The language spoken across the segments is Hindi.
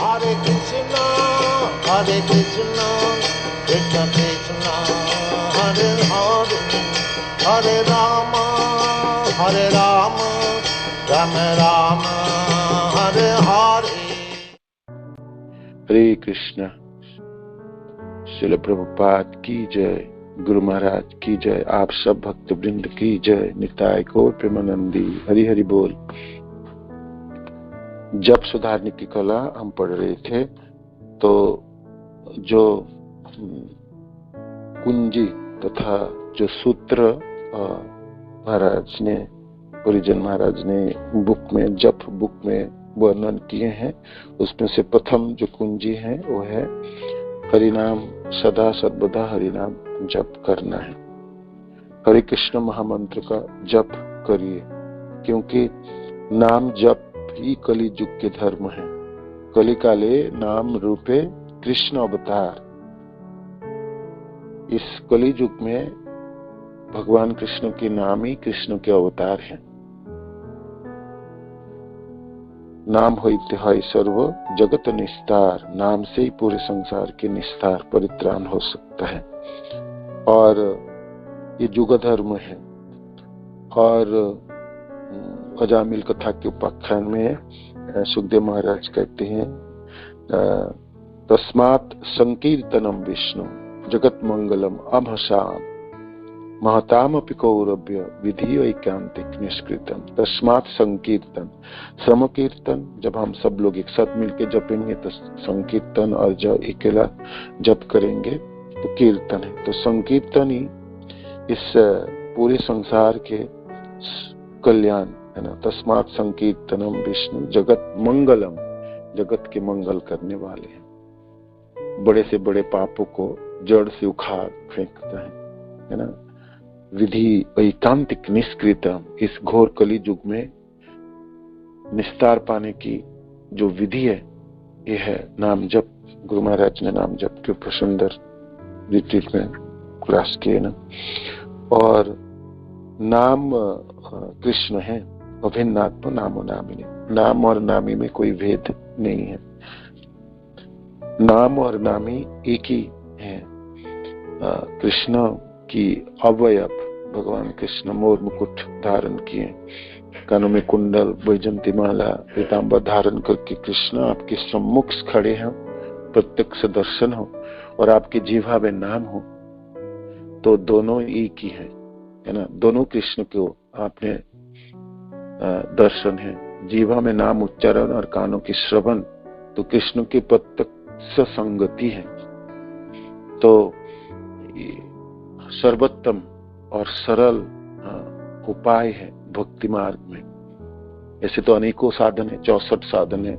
Hare Krishna, Hare Krishna, Krishna Krishna, Hare Hare, Hare Rama, Hare Rama, Rama Rama, Hare Hare. हरे कृष्णा। श्रील प्रभुपाद की जय, गुरु महाराज की जय, आप सब भक्त वृंद की जय, निताय गौर प्रेमानंदी, हरि हरि बोल। जप सुधारने की कला हम पढ़ रहे थे, तो जो कुंजी तथा जो सूत्र महाराज ने, परिजन महाराज ने बुक में, जप बुक में वर्णन किए हैं, उसमें से प्रथम जो कुंजी है वो है हरिनाम सदा सर्वदा हरिनाम जप करना है। हरे कृष्ण महामंत्र का जप करिए, क्योंकि नाम जप ही कली युग के धर्म है। कली काले नाम रूपे कृष्ण अवतार। इस कली युग में भगवान कृष्ण के नाम ही कृष्ण के अवतार हैं। नाम होते है सर्व जगत निस्तार। नाम से ही पूरे संसार के निस्तार परित्राण हो सकता है, और ये युग धर्म है। और अजामिल कथा के उपाख्यान में सुखदेव महाराज कहते हैं, तस्मात् संकीर्तनम विष्णु जगत मंगलम अमहसाम महताम अपि कौरव्य विधि ऐकांतिक निष्कृतम। तस्मात् संकीर्तन, श्रम कीर्तन जब हम सब लोग एक साथ मिलकर जपेंगे तो संकीर्तन, और जब अकेला जप करेंगे तो कीर्तन है। तो संकीर्तन ही इस पूरे संसार के कल्याण है ना। तस्मात् संकीर्तनम विष्णु जगत मंगलम, जगत के मंगल करने वाले हैं। बड़े से बड़े पापों को जड़ से उखाड़ फेंकता है ना। विधि ऐकांतिक निष्कृतम, इस घोर कली युग में निस्तार पाने की जो विधि है ये है नाम जप। गुरु महाराज ने नाम जप के ऊपर सुंदर रिट्रीट में क्लास किए ना। और नाम कृष्ण है, अभिन्नात्म नामो नामिनी। नाम और नामी में कोई भेद नहीं है। नाम और नामी एक ही है। कृष्ण की अवयव भगवान कृष्ण मोर मुकुट धारण किए, कानों में कुंडल, वैजंती माला, पीतांबर धारण करके कृष्ण आपके सम्मुख खड़े हैं, प्रत्यक्ष दर्शन हो और आपकी जीवा में नाम हो, तो दोनों एक ही है ना। दोनों कृष्ण को आपने दर्शन है। जीवा में नाम उच्चारण और कानों की श्रवण, तो कृष्ण की प्रत्यक्ष संगति है। तो सर्वोत्तम और सरल उपाय है भक्ति मार्ग में। ऐसे तो अनेकों साधन है, 64 साधन है।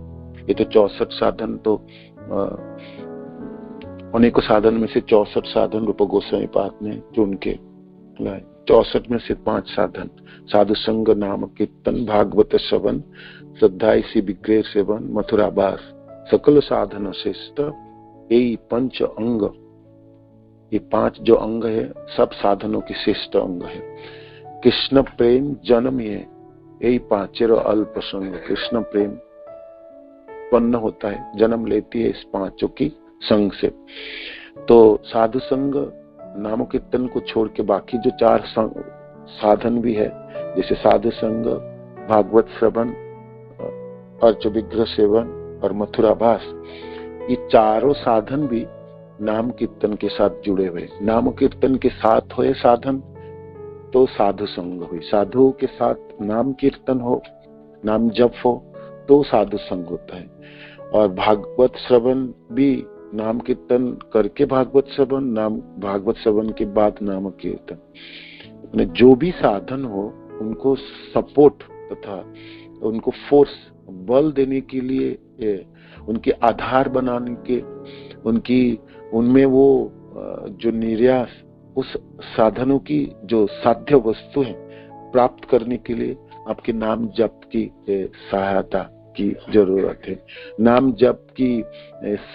ये तो 64 साधन तो अनेकों साधन में से 64 साधन रूप गोस्वामी पाद ने चुन के लाए। 64 में से 5 साधन, साधु संग, नाम कीर्तन, भागवत श्रवण, श्रद्धा इसी विग्रह सेवन, मथुरावास, सकल साधन श्रेष्ठ, यही पंच अंग। ये 5 जो अंग है सब साधनों की श्रेष्ठ अंग है। कृष्ण प्रेम जन्म ये, यही 5 अल्प संग। कृष्ण प्रेम उत्पन्न होता है, जन्म लेती है इस 5 की संग से। तो साधु संग, नाम कीर्तन को छोड़ के बाकी जो 4 साधन भी है, जैसे साधु संग, भागवत श्रवण, अर्च विग्रह सेवन और मथुरावास, ये चारों साधन भी नाम कीर्तन के साथ जुड़े हुए। नाम कीर्तन के साथ हुए साधन तो साधु संग हुई, साधुओं के साथ नाम कीर्तन हो, नाम जप हो तो साधु संग होता है। और भागवत श्रवण भी नाम कीर्तन करके भागवत श्रवण, नाम भागवत श्रवण के बाद नाम कीर्तन। जो भी साधन हो उनको सपोर्ट तथा उनको फोर्स, बल देने के लिए, उनके आधार बनाने के, उनमें वो जो निर्यास, उस साधनों की जो साध्य वस्तु है प्राप्त करने के लिए आपके नाम जप की सहायता की जरूरत है। नाम जप की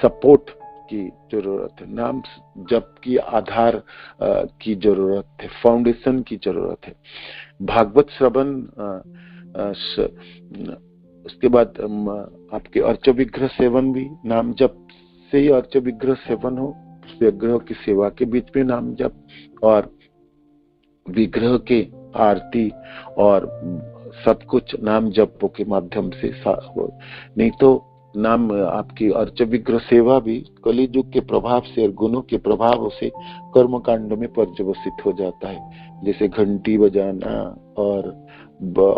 सपोर्ट की जरूरत है। नाम जप की आधार की जरूरत है, फाउंडेशन की जरूरत है। भागवत श्रवण उसके बाद आपके अर्च विग्रह सेवन भी, नाम जप से ही अर्च विग्रह सेवन हो, विग्रह की सेवा के बीच में नाम जप, और विग्रह के आरती और सब कुछ नाम जपों के माध्यम से नहीं तो नाम आपकी अर्च विग्रह सेवा भी कलियुग के प्रभाव से और गुणों के प्रभाव से कर्मकांड में पर्यवसित हो जाता है। जैसे घंटी बजाना और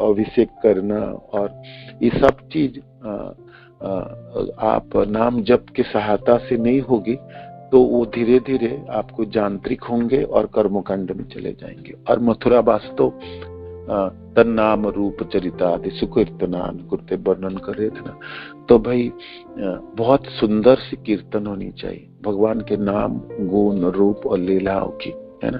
अभिषेक करना, और ये सब चीज आप नाम जप की सहायता से नहीं होगी तो वो धीरे धीरे आपको यांत्रिक होंगे और कर्मकांड में चले जाएंगे। और मथुरा वास्तव तन्नाम रूप चरितादि सुकीर्तनान कुर्ते वर्णन करे थे ना, तो भाई बहुत सुंदर सी कीर्तन होनी चाहिए भगवान के नाम, गुण, रूप और लीलाओं की, है ना।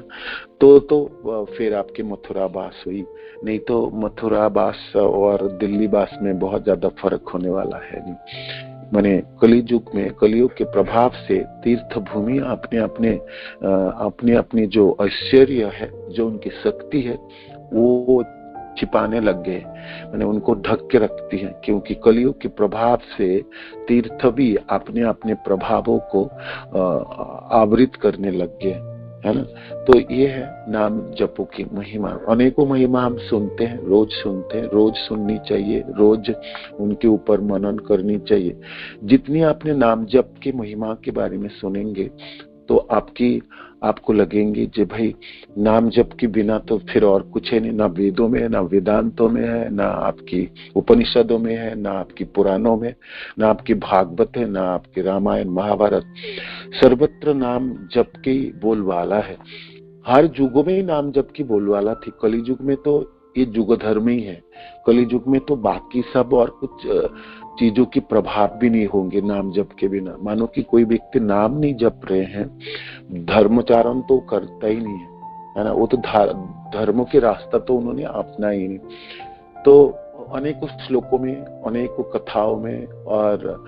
तो फिर आपके मथुरा वास हुई, नहीं तो मथुरा वास और दिल्ली वास में बहुत ज्यादा फर्क होने वाला है नहीं। माने कलियुग में, कलियुग के प्रभाव से तीर्थ भूमि अपने अपने जो ऐश्वर्य है, जो उनकी शक्ति है, वो छिपाने लग गए, मैंने उनको ढक के रखती है, क्योंकि कलियुग के प्रभाव से तीर्थ भी अपने अपने प्रभावों को आवृत करने लग गए, है ना। तो ये है नाम जपों की महिमा। अनेकों महिमा हम सुनते हैं, रोज सुनते हैं, रोज सुननी चाहिए, रोज उनके ऊपर मनन करनी चाहिए। जितनी आपने नाम जप की महिमा के बारे में सुनेंगे तो आपको लगेंगे कि भाई नाम जप के बिना तो फिर और कुछ है नहीं, ना वेदों में है, ना वेदांतों में है, ना आपकी उपनिषदों में है, ना आपकी पुराणों में, ना आपकी भागवत है, ना आपके रामायण महाभारत। सर्वत्र नाम जप की बोलबाला है। हर युगों में ही नाम जप की बोलबाला थी। कलि युग में तो ये युग धर्म ही है। कलि युग में तो बाकी सब और कुछ चीजों की प्रभाव भी नहीं होंगे नाम जप के बिना। मानो कि कोई व्यक्ति नाम नहीं जप रहे हैं, धर्मचारण तो करता ही नहीं है ना, वो तो धर्मों के रास्ता तो उन्होंने अपना ही नहीं। तो अनेकों श्लोकों में, अनेकों कथाओं में और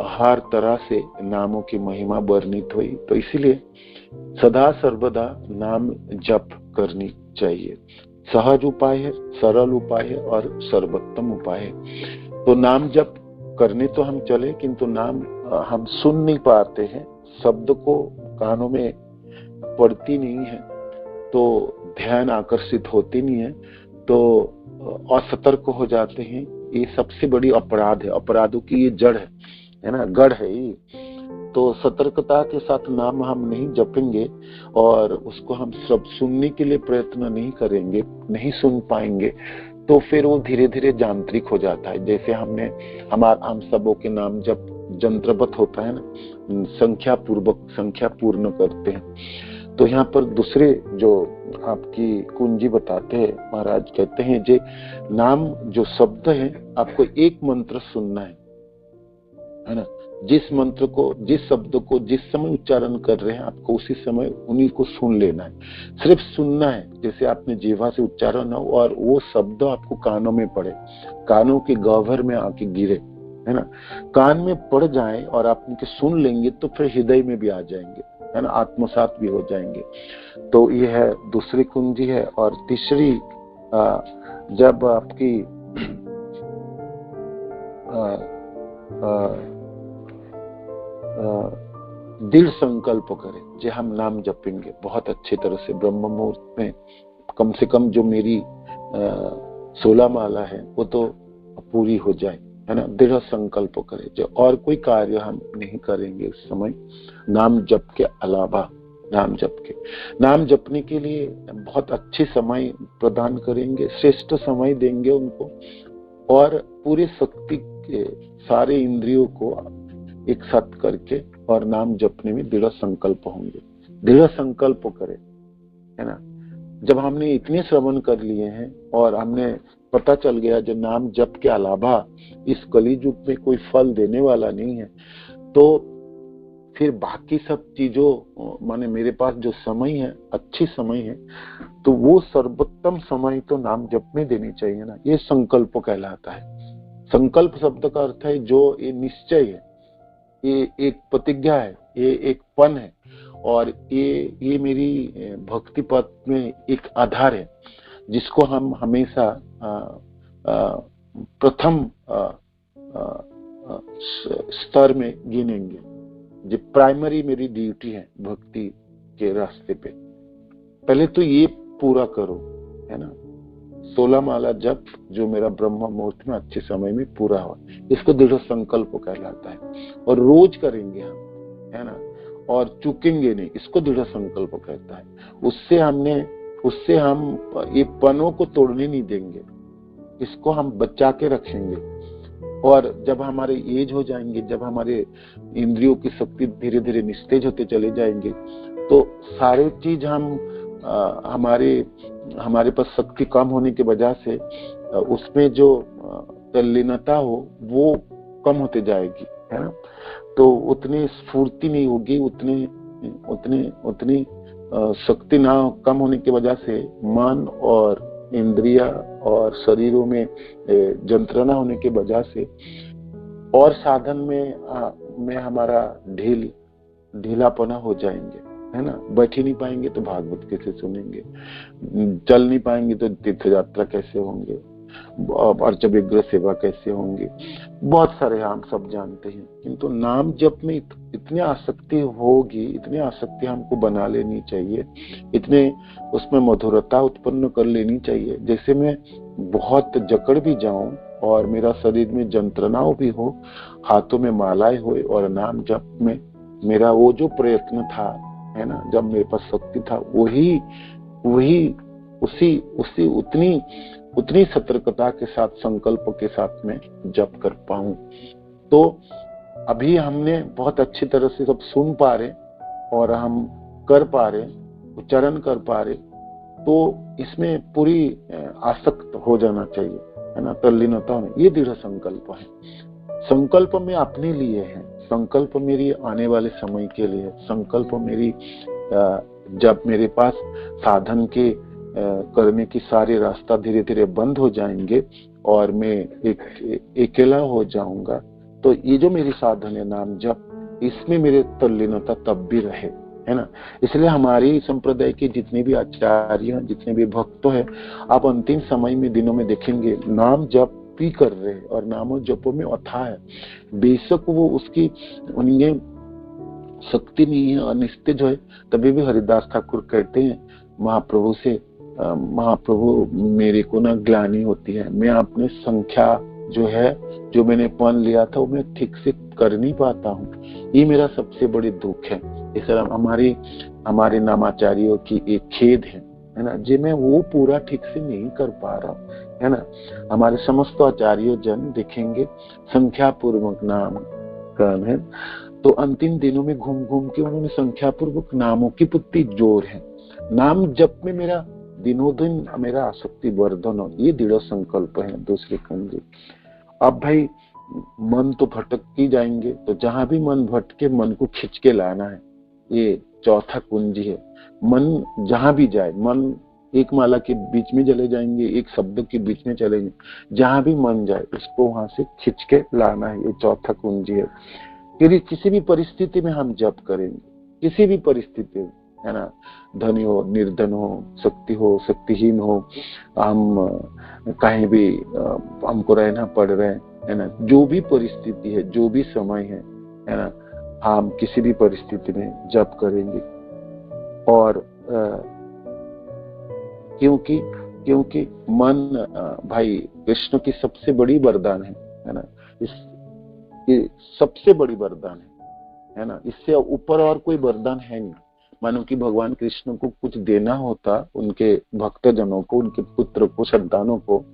हर तरह से नामों की महिमा वर्णित हुई। तो इसीलिए सदा सर्वदा नाम जप करनी चाहिए। सहज उपाय है, सरल उपाय है और सर्वोत्तम उपाय है। तो नाम जप करने तो हम चले, किंतु नाम हम सुन नहीं पाते हैं, शब्द को कानों में पड़ती नहीं है, तो ध्यान आकर्षित होती नहीं है, तो असतर्क हो जाते हैं। ये सबसे बड़ी अपराध है, अपराधों की ये जड़ है ना, गढ़ है ये। तो सतर्कता के साथ नाम हम नहीं जपेंगे और उसको हम सब सुनने के लिए प्रयत्न नहीं करेंगे, नहीं सुन पाएंगे, तो फिर वो धीरे धीरे यांत्रिक हो जाता है। जैसे हम सबों के नाम जब जंत्रबद्ध होता है ना, संख्या पूर्ण करते हैं। तो यहाँ पर दूसरे जो आपकी कुंजी बताते हैं, महाराज कहते हैं जे नाम जो शब्द है आपको एक मंत्र सुनना है ना। जिस मंत्र को, जिस शब्द को जिस समय उच्चारण कर रहे हैं आपको उसी समय उन्हीं को सुन लेना है, सिर्फ सुनना है। जैसे आपने जीवा से उच्चारण हो और वो शब्द आपको कानों में पड़े, कानों के गह्वर में आके गिरे, है ना, कान में पड़ जाए और आप उनके सुन लेंगे तो फिर हृदय में भी आ जाएंगे, है ना, आत्मसात भी हो जाएंगे। तो ये है दूसरी कुंजी है। और तीसरी, जब आपकी दिल संकल्प करें जे हम नाम जपेंगे बहुत अच्छी तरह से, ब्रह्म मुहूर्त में कम से कम जो मेरी 16 माला है वो तो पूरी हो जाए, है ना। दृढ़ संकल्प करें जो और कोई कार्य हम नहीं करेंगे उस समय, नाम जप के अलावा नाम जपने के लिए बहुत अच्छे समय प्रदान करेंगे, श्रेष्ठ समय देंगे उनको, और पूरे शक्ति के सारे इंद्रियों को एक साथ करके और नाम जपने में दृढ़ संकल्प होंगे। दृढ़ संकल्प करें, है ना। जब हमने इतने श्रवण कर लिए हैं और हमने पता चल गया जो नाम जप के अलावा इस कलियुग में कोई फल देने वाला नहीं है, तो फिर बाकी सब चीजों, माने मेरे पास जो समय है, अच्छी समय है, तो वो सर्वोत्तम समय तो नाम जप में देनी चाहिए ना। ये संकल्प कहलाता है। संकल्प शब्द का अर्थ है जो ये निश्चय है, ये एक प्रतिज्ञा है, ये एक पन है, और ये मेरी भक्ति पथ में एक आधार है जिसको हम हमेशा प्रथम स्तर में गिनेंगे। जो प्राइमरी मेरी ड्यूटी है भक्ति के रास्ते पे, पहले तो ये पूरा करो, है ना। 16 माला जप जो मेरा ब्रह्म मुहूर्त में अच्छे समय में पूरा हो, इसको दृढ़ संकल्प कहलाता है। और रोज करेंगे हम, है ना, और चूकेंगे नहीं, इसको दृढ़ संकल्प कहता है। उससे हम ये पनों को तोड़ने नहीं देंगे, इसको हम बचा के रखेंगे। और जब हमारे एज हो जाएंगे, जब हमारे इंद्रियों की शक्ति धीरे धीरे निस्तेज होते चले जाएंगे, तो सारे चीज हमारे पास शक्ति कम होने की वजह से उसमें जो तल्लीनता हो वो कम होते जाएगी, है ना। तो उतनी स्फूर्ति नहीं होगी, उतनी शक्ति ना कम होने की वजह से मन और इंद्रिया और शरीरों में यंत्रणा होने की वजह से और साधन में हमारा ढीलापना हो जाएंगे, है ना। बैठ ही नहीं पाएंगे तो भागवत कैसे सुनेंगे, चल नहीं पाएंगे तो तीर्थ यात्रा कैसे होंगे, अर्चविग्रह सेवा कैसे होंगे, बहुत सारे हम सब जानते हैं। किंतु नाम जप में इतनी आसक्ति होगी, इतनी आसक्ति हमको बना लेनी चाहिए, इतने उसमें मधुरता उत्पन्न कर लेनी चाहिए, जैसे मैं बहुत जकड़ भी जाऊं और मेरा शरीर में यंत्रणाओं भी हो, हाथों में मालाएं हो, और नाम जप में मेरा वो जो प्रयत्न था, है ना, जब मेरे पास शक्ति था, उसी उतनी सतर्कता के साथ, संकल्प के साथ में जप कर पाऊं। तो अभी हमने बहुत अच्छी तरह से सब सुन पा रहे और हम कर पा रहे, उच्चारण कर पा रहे, तो इसमें पूरी आसक्त हो जाना चाहिए, है ना, तल्लीनता में। ये दृढ़ संकल्प है। संकल्प में अपने लिए है, संकल्प मेरी आने वाले समय के लिए है, संकल्प मेरी जब मेरे पास साधन के करने की सारे रास्ता धीरे धीरे बंद हो जाएंगे और मैं अकेला हो जाऊंगा, तो ये जो मेरी साधन है नाम जप, इसमें मेरे तल्लीनता तब भी रहे, है ना। इसलिए हमारी संप्रदाय के जितने भी आचार्य, जितने भी भक्त हैं, आप अंतिम समय में, दिनों में देखेंगे नाम जप भी कर रहे हैं और नामों जपों में अथाह है। बेशक वो उसकी उनमें शक्ति नहीं है, अनिस्तेज है, तभी भी हरिदास ठाकुर कहते हैं महाप्रभु से, महाप्रभु मेरे को ना ग्लानि होती है, मैं अपने संख्या जो है, जो मैंने पन लिया था, वो मैं ठीक से कर नहीं पाता हूँ, ये मेरा सबसे बड़ी दुख है। इस तरह हमारे नामाचार्यों की एक खेद है ना, जे मैं वो पूरा ठीक से नहीं कर पा रहा हूँ, है ना। हमारे समस्त आचार्य जन देखेंगे संख्या पूर्वक नाम करण है, तो अंतिम दिनों में घूम घूम के उन्होंने संख्या पूर्वक नामों की पुत्ती जोर है। नाम जप में मेरा दिनों दिन मेरा आसक्ति वर्धन हो, ये दृढ़ संकल्प है। दूसरी कुंजी, अब भाई मन तो भटक ही जाएंगे, तो जहां भी मन भटके मन को खींच के लाना है, ये चौथा कुंजी है। मन जहां भी जाए, मन एक माला के बीच में चले जाएंगे, एक शब्द के बीच में चलेंगे, जहां भी मन जाए उसको वहां से खींच के लाना है, ये चौथा कुंजी है। यदि किसी भी परिस्थिति में हम जप करेंगे, किसी भी परिस्थिति में, है ना, धनी हो, निर्धन हो, शक्तिहीन हो, हम कहीं भी हमको रहना पड़ रहे है ना, जो भी परिस्थिति है, जो भी समय है ना, हम किसी भी परिस्थिति में जप करेंगे। और क्योंकि मन भाई कृष्ण की सबसे बड़ी वरदान है ना, ये सबसे बड़ी वरदान है ना, इससे ऊपर और कोई वरदान है नहीं। मानो कि भगवान कृष्ण को कुछ देना होता उनके भक्तजनों को, उनके पुत्र को, संतानों को,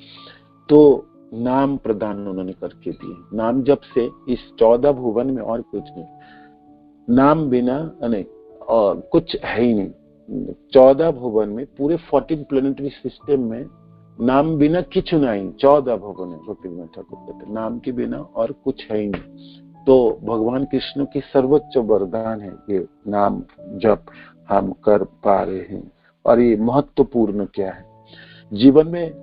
तो नाम प्रदान उन्होंने करके दिए। नाम जप से इस 14 भुवन में और कुछ नहीं, नाम बिना नहीं और कुछ है ही नहीं। 14 भुवन में, पूरे 14 प्लेनेटरी सिस्टम में नाम बिना किछ नहीं। 14 भुवन है, भक्ति विनोद ठाकुर कहते, नाम के बिना और कुछ है ही नहीं। तो भगवान कृष्ण की सर्वोच्च वरदान है ये नाम जप हम कर पा रहे हैं। और ये महत्वपूर्ण क्या है, जीवन में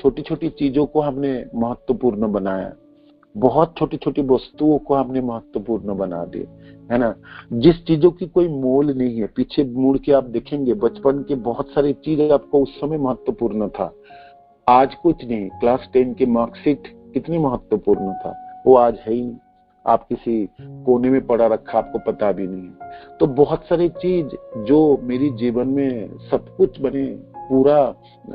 छोटी छोटी चीजों को हमने महत्वपूर्ण बनाया, बहुत छोटी छोटी वस्तुओं को हमने महत्वपूर्ण बना दिए, है ना। जिस चीजों की कोई मोल नहीं है, पीछे मुड़ के आप देखेंगे बचपन के बहुत सारी चीजें आपको उस समय महत्वपूर्ण था, आज कुछ नहीं। क्लास 10 की मार्कशीट कितनी महत्वपूर्ण था, वो आज है ही नहीं, आप किसी कोने में पड़ा रखा, आपको पता भी नहीं है। तो बहुत सारी चीज जो मेरी जीवन में सब कुछ बने पूरा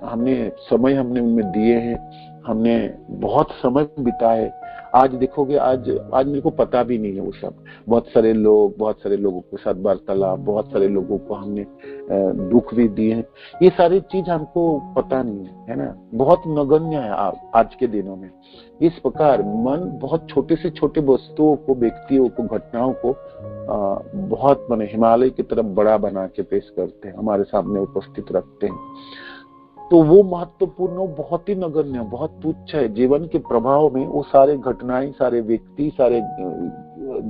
हमने हमने उनमें दिए हैं, हमने बहुत समय बिताए, आज देखोगे आज मेरे को पता भी नहीं है वो सब। बहुत सारे लोगों के साथ वार्तालाप, बहुत सारे लोगों को हमने दुख भी दिए हैं, ये सारी चीज हमको पता नहीं है ना, बहुत नगण्य है आज के दिनों में। इस प्रकार मन बहुत छोटे से छोटे वस्तुओं को, व्यक्तियों को, घटनाओं को बहुत माने हिमालय की तरफ बड़ा बना के पेश करते हैं, हमारे सामने उपस्थित रखते हैं। तो वो महत्वपूर्ण, बहुत ही नगण्य, बहुत तुच्छ है। जीवन के प्रभाव में वो सारे घटनाएं, सारे व्यक्ति, सारे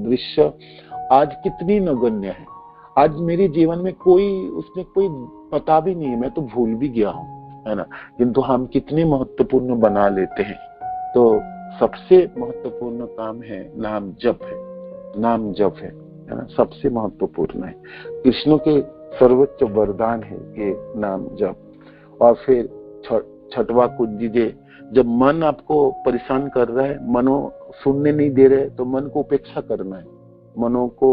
दृश्य आज कितनी नगण्य है। आज मेरे जीवन में उसने कोई पता भी नहीं है, मैं तो भूल भी गया हूँ, है ना, किंतु हम कितने महत्वपूर्ण बना लेते हैं। तो सबसे महत्वपूर्ण काम है नाम जप है ना, सबसे महत्वपूर्ण है। कृष्ण के सर्वोच्च वरदान है ये नाम जप। और फिर छठवा कुछ दीजिए, जब मन आपको परेशान कर रहा है, मनो सुनने नहीं दे रहे, तो मन को उपेक्षा करना है, मनो को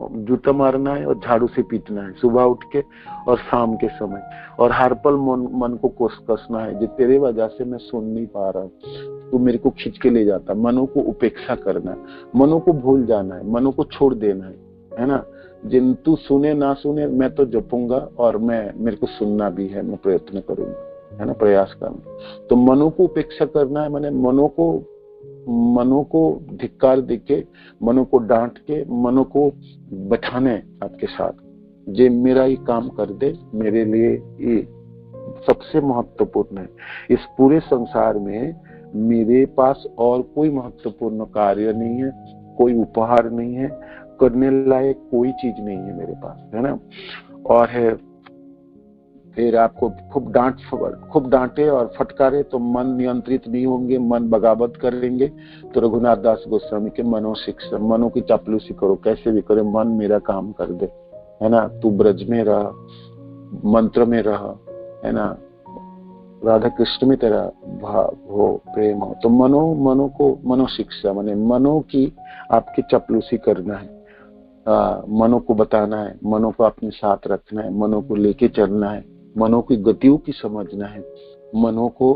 जूता मारना है और झाड़ू से पीटना है सुबह उठ के और शाम के समय, और हर पल मन को कसना है, जो तेरे वजह से मैं सुन नहीं पा रहा, तू मेरे को खींच के ले जाता। मनो को उपेक्षा करना है, मनो को भूल जाना है, मनो को छोड़ देना है ना। जिन तू सुने ना सुने, मैं तो जपूंगा और मेरे को सुनना भी है, मैं प्रयत्न करूंगा, है ना, प्रयास करना। तो मनो को उपेक्षा करना है, मैंने मनो को धिक्कार देके, मनो को डांट के, मनो को बैठाना है आपके साथ, जे मेरा ही काम कर दे, मेरे लिए ये सबसे महत्वपूर्ण है। इस पूरे संसार में मेरे पास और कोई महत्वपूर्ण कार्य नहीं है, कोई उपहार नहीं है, करने लायक कोई चीज नहीं है मेरे पास, है ना। और है फिर आपको खूब डांटे और फटकारे तो मन नियंत्रित नहीं होंगे, मन बगावत करेंगे। तो रघुनाथ दास गोस्वामी के मनोशिक्षा, मनो की चापलूसी करो, कैसे भी करे, मन मेरा काम कर दे, है ना। तू ब्रज में रह, मंत्र में रह, है ना, राधा कृष्ण में तेरा भाव हो, प्रेम हो। तो मनोशिक्षा माने मनो की आपकी चापलूसी करना है, मनो को बताना है, मनो को अपने साथ रखना है, मनो को लेके चलना है, मनो की गतियों की समझना है, मनो को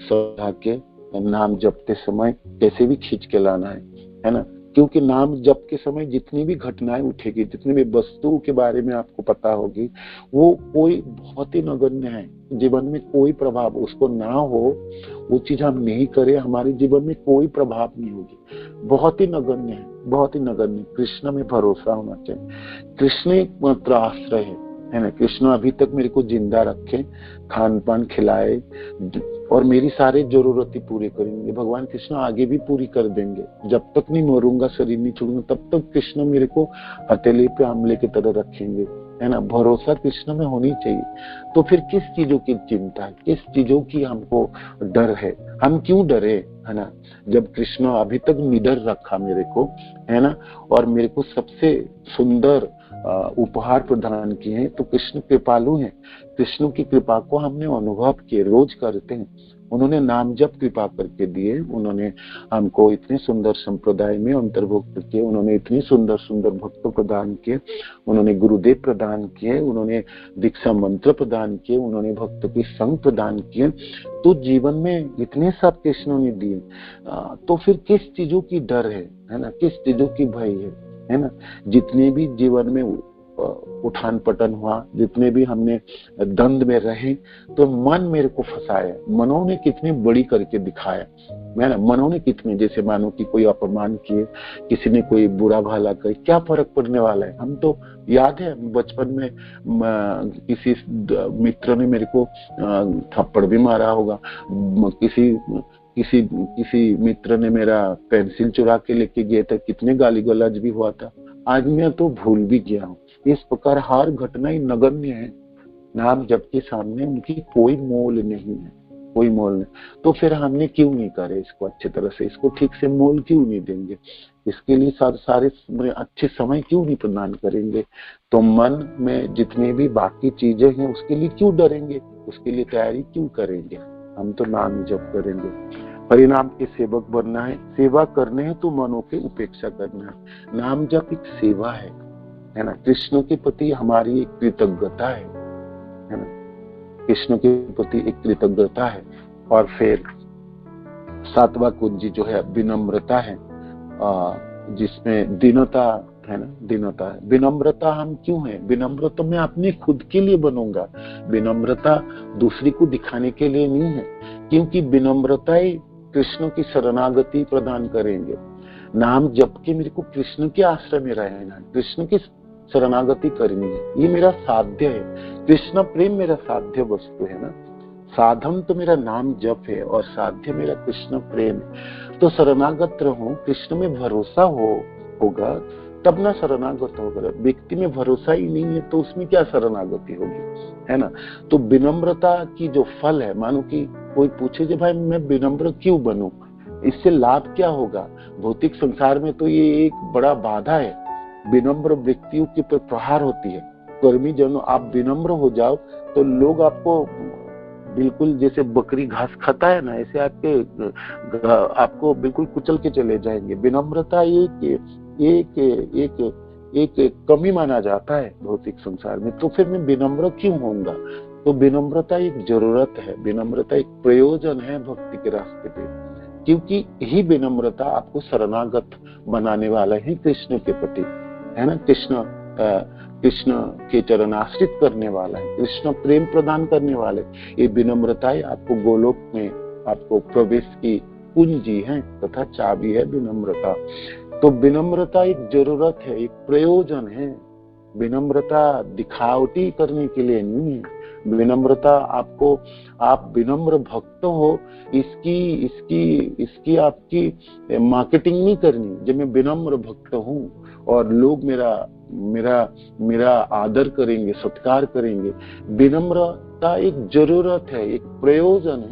समझा के नाम जपते समय कैसे भी खींच के लाना है ना। क्योंकि नाम जप के समय जितनी भी घटनाएं उठेगी, जितनी भी वस्तुओं के बारे में आपको पता होगी, वो कोई बहुत ही नगण्य है। जीवन में कोई प्रभाव उसको ना हो, वो चीज हम नहीं करें, हमारे जीवन में कोई प्रभाव नहीं होगी, बहुत ही नगण्य है, बहुत ही नगण्य। कृष्ण में भरोसा होना चाहिए, कृष्ण एकमात्र आश्रय है ना। कृष्ण अभी तक मेरे को जिंदा रखे, खान पान खिलाए और मेरी सारी जरूरतें पूरी करेंगे। भगवान कृष्ण आगे भी पूरी कर देंगे, जब तक नहीं मरूंगा, शरीर नहीं छोड़ूंगा, तब तक कृष्ण मेरे को हथेली पे आमले की तरह रखेंगे, है ना। भरोसा कृष्ण में होनी चाहिए। तो फिर किस चीजों की चिंता है, किस चीजों की हमको डर है, हम क्यों डरे, है ना। जब कृष्ण अभी तक निडर रखा मेरे को, है ना, और मेरे को सबसे सुंदर उपहार प्रदान किए हैं, तो कृष्ण कृपालु हैं। कृष्ण की कृपा को हमने अनुभव किए, रोज करते हैं। उन्होंने नाम जप कृपा करके दिए, उन्होंने हमको इतने सुंदर संप्रदाय में अंतर्भुक्त किए, उन्होंने इतने सुंदर सुंदर भक्त प्रदान किए, उन्होंने गुरुदेव प्रदान किए, उन्होंने दीक्षा मंत्र प्रदान किए, उन्होंने भक्त की संग प्रदान किए। तो जीवन में इतने सब कृष्ण ने दिए, तो फिर किस चीजों की डर है ना, किस चीजों की भय है ना। जितने भी जीवन में उठान पतन हुआ, जितने भी हमने द्वंद में रहे, तो मन मेरे को फंसाया, मनों ने कितनी बड़ी करके दिखाया, मैं ना, मनों ने कितने, जैसे मानो कि कोई अपमान किए, किसी ने कोई बुरा भला करे, क्या फर्क पड़ने वाला है। हम तो याद है बचपन में किसी मित्र ने मेरे को थप्पड़ भी मारा होगा, किसी मित्र ने मेरा पेंसिल चुरा के लेके गया था, कितने गाली गलौज भी हुआ था, आज मैं तो भूल भी गया हूँ। इस प्रकार हर घटना ही नगण्य है, नाम जप के सामने उनकी कोई मोल नहीं है, कोई मोल नहीं। तो फिर हमने क्यों नहीं करे इसको अच्छी तरह से, इसको ठीक से मोल क्यों नहीं देंगे, इसके लिए सारे अच्छे समय क्यों नहीं प्रदान करेंगे। तो मन में जितने भी बाकी चीजें हैं उसके लिए क्यों डरेंगे, उसके लिए तैयारी क्यों करेंगे, हम तो नाम जप करेंगे। परिणाम के सेवक बनना है, सेवा करने है तो मनों की उपेक्षा करना है। नाम जप एक सेवा है ना। कृष्ण के प्रति हमारी एक कृतज्ञता है ना। कृष्ण के प्रति एक कृतज्ञता है। और फिर 7वां कुंजी जो है विनम्रता है, जिसमें दीनता है ना। दीनता है। विनम्रता हम क्यों है? विनम्र तो मैं अपने खुद के लिए बनूंगा, विनम्रता दूसरी को दिखाने के लिए नहीं है, क्योंकि विनम्रता ही कृष्ण की शरणागति प्रदान करेंगे। नाम जप के मेरे को कृष्ण के आश्रय में रहना है, कृष्ण की शरणागति करनी है, ये मेरा साध्य है। कृष्ण प्रेम मेरा साध्य वस्तु है ना। साधन तो मेरा नाम जप है और साध्य मेरा कृष्ण प्रेम है। तो शरणागत रहूं, कृष्ण में भरोसा होगा तब ना शरणागत होगा। व्यक्ति में भरोसा ही नहीं है तो उसमें क्या शरणागति होगी, है ना। तो विनम्रता की जो फल है, मानो कि कोई पूछे कि भाई मैं विनम्र क्यों बनूं, इससे लाभ क्या होगा? भौतिक संसार में तो ये एक बड़ा बाधा है। विनम्र व्यक्तियों के ऊपर प्रहार होती है। कर्मी जनों, आप विनम्र हो जाओ तो लोग आपको बिल्कुल जैसे बकरी घास खाता है ना, ऐसे आपको बिल्कुल कुचल के चले जाएंगे। विनम्रता एक कमी माना जाता है भौतिक संसार में, तो फिर मैं विनम्र क्यों होऊंगा? तो विनम्रता एक जरूरत है, विनम्रता एक प्रयोजन है भक्ति के रास्ते पे, क्योंकि यही विनम्रता आपको शरणागत बनाने वाला है कृष्ण के प्रति, है ना। कृष्ण के चरण आश्रित करने वाला है, कृष्ण प्रेम प्रदान करने वाले। ये विनम्रताएं आपको गोलोक में आपको प्रवेश की कुंजी है तथा चाबी है विनम्रता। तो विनम्रता एक जरूरत है, एक प्रयोजन है। विनम्रता दिखावटी करने के लिए नहीं है। विनम्रता आपको, आप विनम्र भक्त हो, इसकी आपकी मार्केटिंग नहीं करनी। जब मैं विनम्र भक्त हूँ और लोग मेरा आदर करेंगे, सत्कार करेंगे। विनम्रता एक जरूरत है, एक प्रयोजन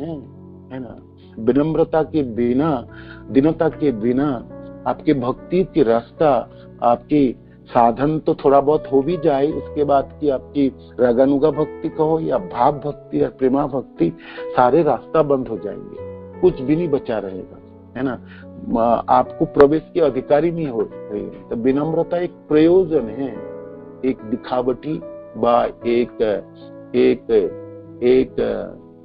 है ना। विनम्रता के बिना, दीनता के बिना आपके भक्ति की रास्ता, आपकी साधन तो थोड़ा बहुत हो भी जाए, उसके बाद की आपकी रागानुगा भक्ति कहो या भाव भक्ति या प्रेमा भक्ति, सारे रास्ता बंद हो जाएंगे, कुछ भी नहीं बचा रहेगा, है ना। आपको प्रवेश के अधिकारी नहीं हो रहे। तो विनम्रता एक प्रयोजन है, एक दिखावटी बा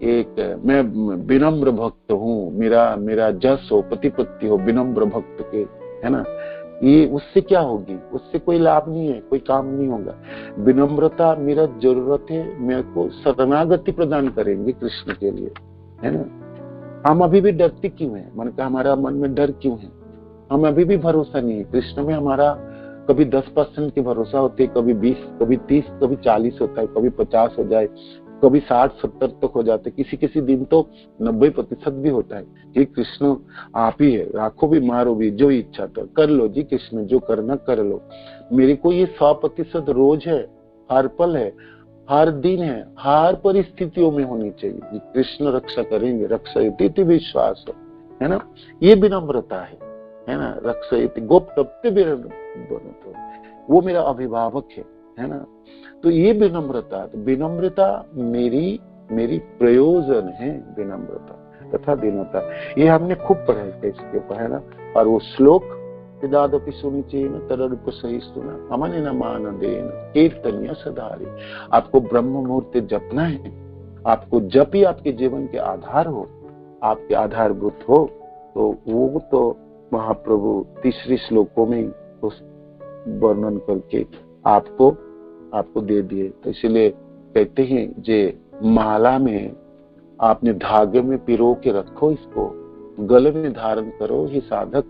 एक मैं विनम्र भक्त हूँ, मेरा जस हो, प्रतिपत्ति हो विनम्र भक्त के, है ना। ये उससे क्या होगी? उससे कोई लाभ नहीं है, कोई काम नहीं होगा। विनम्रता मेरा जरूरत है, मेरे को शरणागति प्रदान करेंगे कृष्ण के लिए, है ना। हम अभी भी डरते क्यों हैं? मन का हमारा मन में डर क्यों है? हम अभी भी भरोसा नहीं है कृष्ण में। हमारा कभी 10% की भरोसा होती है, कभी 20, कभी 30, कभी 40 होता है, कभी 50 हो जाए, कभी 60-70 तक हो जाते, किसी दिन तो 90% भी होता है कि कृष्ण आप ही है, राखो भी मारो भी, जो इच्छा तो कर लो जी कृष्ण, जो करना कर लो। मेरे को ये 100% रोज है, हर पल है, हर दिन है, हर परिस्थितियों में होनी चाहिए। कृष्ण रक्षा करेंगे, रक्षयति विश्वास, है ना। ये विनम्रता है ना। रक्षयति गोप्तव्य, वो मेरा अभिभावक है ना। तो ये विनम्रता मेरी प्रयोजन है, विनम्रता तथा दीनता। ये हमने खूब पढ़ा है इसके ऊपर, है ना। और वो श्लोक यदापि सुनिचेन तदरूप सहिष्णुना अमनेन मानदेन कीर्तनीय सदारि। आपको ब्रह्म मुहूर्त जपना है। आपको जप ही आपके जीवन के आधार हो, आपके आधारभूत हो। तो वो तो महाप्रभु तीसरी श्लोकों में उस वर्णन करके आपको दे दिए। तो इसलिए कहते हैं जे माला में आपने धागे में पिरो के रखो, इसको गले में धारण करो ही साधक।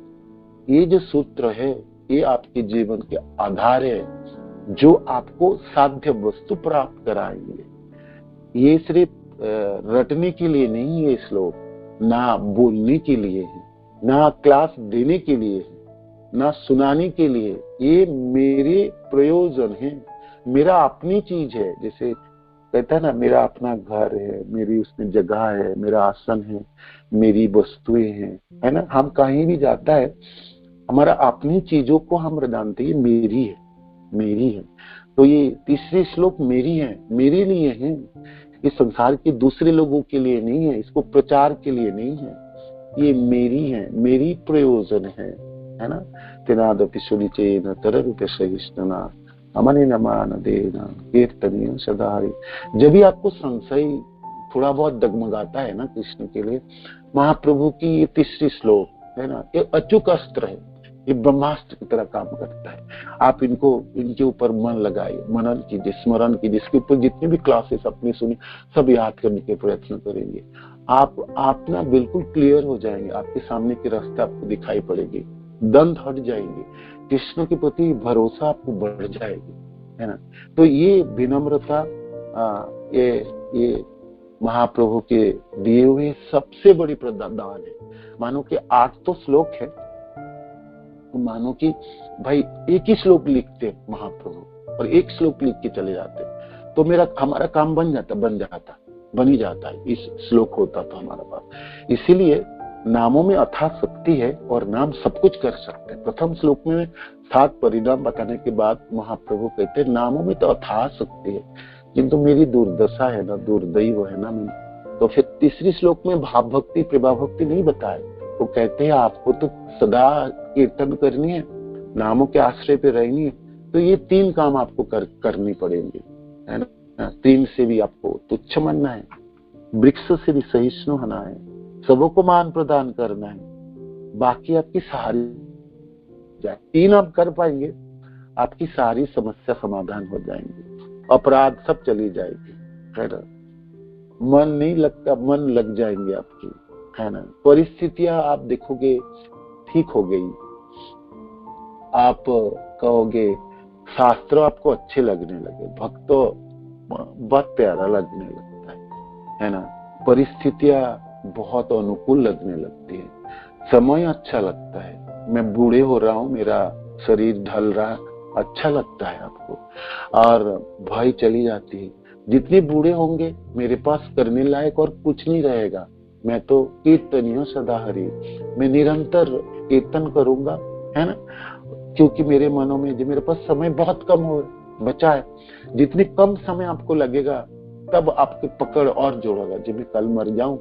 ये जो सूत्र है ये आपके जीवन के आधार है, जो आपको साध्य वस्तु प्राप्त कराएंगे। ये सिर्फ रटने के लिए नहीं है श्लोक, ना बोलने के लिए है, ना क्लास देने के लिए है, ना सुनाने के लिए। ये मेरे प्रयोजन है, मेरा अपनी चीज है। जैसे कहता है ना, मेरा अपना घर है, मेरी उसमें जगह है, मेरा आसन है, मेरी वस्तुएं हैं, है ना। हम कहीं भी जाता है, हमारा अपनी चीजों को हम जानते हैं मेरी है। तो ये तीसरी श्लोक मेरी है, मेरे लिए है। इस संसार के दूसरे लोगों के लिए नहीं है, इसको प्रचार के लिए नहीं है, ये मेरी है, मेरी प्रयोजन है ना। तेनादपि सुनिचेन तररूपे सहिष्णुना अमने नमान देना कीर्तनीय सदा हरि। जब भी आपको संशय थोड़ा बहुत डगमगाता है ना कृष्ण के लिए, महाप्रभु की ये तीसरी श्लोक है ना, ये अचूक अस्त्र है, ये ब्रह्मास्त्र की तरह काम करता है। आप इनके ऊपर मन लगाइए, मनन कीजिए, स्मरण कीजिए, इसके ऊपर जितनी भी क्लासेस आपने सुनी सब याद करने के प्रयत्न करेंगे। आप ना बिल्कुल क्लियर हो जाएंगे, आपके सामने के रास्ते आपको दिखाई पड़ेगी, दंड हट जाएंगे, कृष्ण के प्रति भरोसा आपको बढ़ जाएगी, है ना। तो ये विनम्रता ये महाप्रभु के दिए हुए सबसे बड़ी प्रदान है। मानो कि 8 तो श्लोक है, तो मानो कि भाई एक ही श्लोक लिखते महाप्रभु और एक श्लोक लिख के चले जाते, तो हमारा काम बन ही जाता है। इस श्लोक होता तो हमारा पास। इसीलिए नामों में अथाह शक्ति है और नाम सब कुछ कर सकते हैं। प्रथम श्लोक में 7 परिणाम बताने के बाद महाप्रभु कहते हैं नामों में तो अथाह शक्ति है, किंतु मेरी दुर्दशा है ना, दुर्दैव है ना मैं। तो फिर तीसरी श्लोक में भाव भक्ति प्रभा भक्ति नहीं बताए, वो कहते हैं आपको तो सदा कीर्तन करनी है, नामों के आश्रय पे रहनी है, तो ये 3 काम आपको करनी पड़ेंगे, है ना। 3 से भी आपको तुच्छ मानना है, वृक्ष से भी सहिष्णु होना है, सबों को मान प्रदान करना है, बाकी आपकी सारी जाए। 3 आप कर पाएंगे, आपकी सारी समस्या समाधान हो जाएंगी, अपराध सब चली जाएगी, है ना। मन नहीं लगता, मन लग जाएंगे आपकी, है ना। परिस्थितियां आप देखोगे ठीक हो गई, आप कहोगे शास्त्र आपको अच्छे लगने लगे, भक्तों बहुत प्यारा लगने लगता है ना। परिस्थितियां बहुत अनुकूल लगने लगती है, समय अच्छा लगता है, मैं बूढ़े हो रहा हूँ, मेरा शरीर ढल रहा, अच्छा लगता है आपको, और भय चली जाती है। जितने बूढ़े होंगे मेरे पास करने लायक और कुछ नहीं रहेगा, मैं तो कीर्तनीय सदा हरि, मैं निरंतर कीर्तन करूंगा, है ना। क्योंकि मेरे मनों में जो मेरे पास समय बहुत कम हो बचा है, जितने कम समय आपको लगेगा तब आपकी पकड़ और जोड़ेगा। जब मैं कल मर जाऊं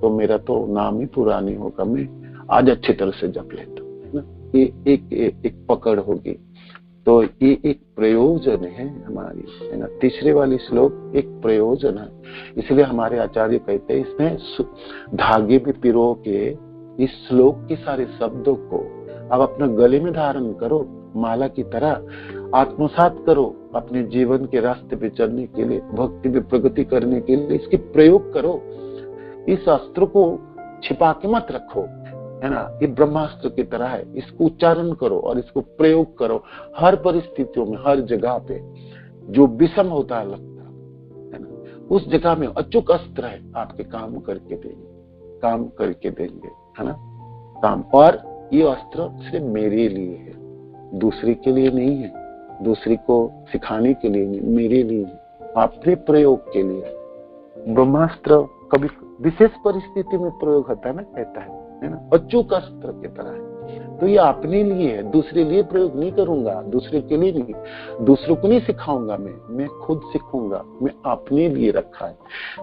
तो मेरा तो नाम ही पूरा नहीं होगा, मैं आज अच्छी तरह से जप लेता हूं, है ना। ये एक पकड़ होगी। तो ये एक प्रयोजन है हमारी, है ना। तीसरे वाली श्लोक एक प्रयोजन है, इसलिए हमारे आचार्य कहते हैं इसमें धागे में पिरो के इस श्लोक के सारे शब्दों को अब अपने गले में धारण करो, माला की तरह आत्मसात करो, अपने जीवन के रास्ते पे चलने के लिए, भक्ति में प्रगति करने के लिए इसके प्रयोग करो। इस अस्त्र को छिपा के मत रखो, है ना। ये ब्रह्मास्त्र की तरह है, इसको उच्चारण करो और इसको प्रयोग करो हर परिस्थितियों में, हर जगह पे जो विषम होता है लगता है ना, उस जगह में अचूक अस्त्र है, आपके काम करके देंगे, है ना काम। और ये अस्त्र सिर्फ मेरे लिए है, दूसरे के लिए नहीं है, दूसरे को सिखाने के लिए नहीं, मेरे लिए है, आपके प्रयोग के लिए। ब्रह्मास्त्र कभी विशेष परिस्थिति में प्रयोग होता है ना, कहता है ना, अचूक अस्त्र की तरह है। तो ये अपने लिए है, दूसरे लिए प्रयोग नहीं करूंगा, दूसरे के लिए नहीं, दूसरों को नहीं सिखाऊंगा, मैं खुद सीखूंगा, मैं अपने लिए रखा है।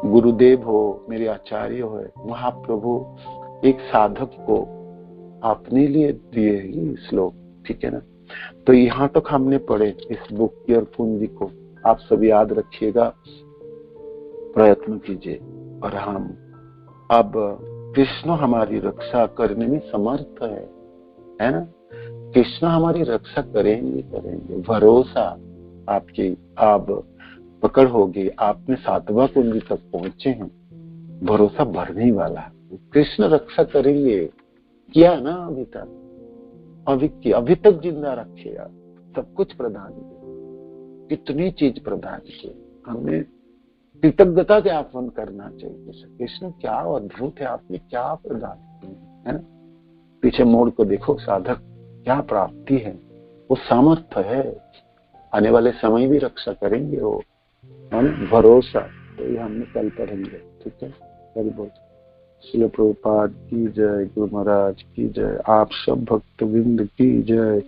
गुरुदेव हो, मेरे आचार्य हो, महाप्रभु एक साधक को अपने लिए दिए ये श्लोक, ठीक है ना। तो यहाँ तक हमने पढ़े इस बुक की और पूंजी को, आप सब याद रखिएगा, प्रयत्न कीजिए। और हम अब कृष्ण हमारी रक्षा करने में समर्थ है ना। कृष्ण हमारी रक्षा करेंगे, भरोसा आपकी अब पकड़ होगी, आपने 7वां कुंजी तक पहुंचे हैं, भरोसा बढ़ने वाला है, कृष्ण रक्षा करेंगे। किया ना अभी तक, अभी तक जिंदा रखेगा, सब कुछ प्रदान किया, कितनी चीज प्रदान की, हमें कृतज्ञता ज्ञापन करना चाहिए। कृष्ण क्या अद्भुत है, आपने क्या प्रदान किया, है ना। पीछे मोड़ को देखो, साधक क्या प्राप्ति है, वो सामर्थ्य है, आने वाले समय भी रक्षा करेंगे वो, भरोसा। तो ये हमने कल पढ़ेंगे, ठीक है। कल बोल श्रील प्रभुपाद की जय, गुरु महाराज की जय, आप सब भक्तवृंद की जय।